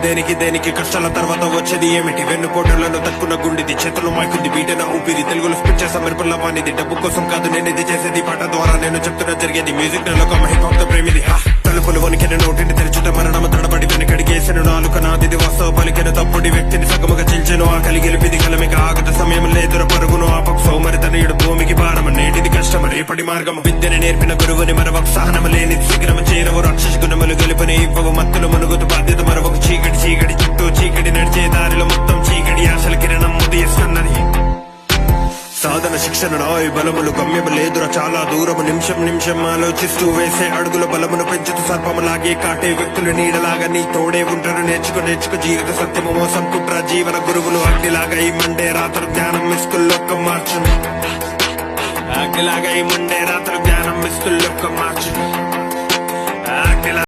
దేనికి దేనికి కష్టాల తర్వాత వచ్చేది ఏమిటి? వెన్నుపోటులను తక్కువ గుండెది, చేతులు మైకుంది, బీటన ఊపిరి. తెలుగులో స్పిట్ చేసా మెరుపుల వానిది. డబ్బు కోసం కాదు నేను ఇది చేసేది, పాట ద్వారా నేను చెప్తున్నా జరిగేది. మ్యూజిక్ నెల ఒక హిప్ ప్రేమిది. తలుపులు వణికిన నోటిని తెరుచుట మరణమ తడబడి వెనకడిగేసెను. నాలుక నాదిది వాస్తవ పలికెను, తప్పుడి వ్యక్తిని సగముగా చించెను. ఆకలి గెలిపిది కలమిక ఆగత సమయం లేదుర పరుగును. ఆపక సోమరి తనయుడు భూమికి భారము, నేటిది కష్టము రేపటి మార్గము. విద్యని నేర్పిన గురువుని మరొక సహనము లేని శిఖరము చేరవు. రాక్షస గుణములు గెలుపని ఇవ్వవు, మత్తులు మనుగుతు బాధ్యత మరొక. చీకటి చీకటి చుట్టూ చీకటి, నడిచే దారిలో మొత్తం చీకటి. ఆశల కిరణం ఉదయిస్తున్నది. సాధన శిక్షణ నాయ్ బలములు, గమ్యము లేదురా చాలా దూరము. నిమిషం నిమిషం ఆలోచిస్తూ వేసే అడుగుల బలమును పెంచుతూ సర్పములాగే కాటే వ్యక్తులు నీడలాగా నీ తోడే ఉంటారు. నేర్చుకో జీవిత సత్యము మోసం కుట్ర జీవన గురువులు. అగ్నిలాగా ఈ మండే రాత్రి జ్ఞానం మిస్కుల్లోక మార్చు. అగ్నిలాగా ఈ మండే రాత్రి జ్ఞానం మిస్కుల్లోక మార్చు.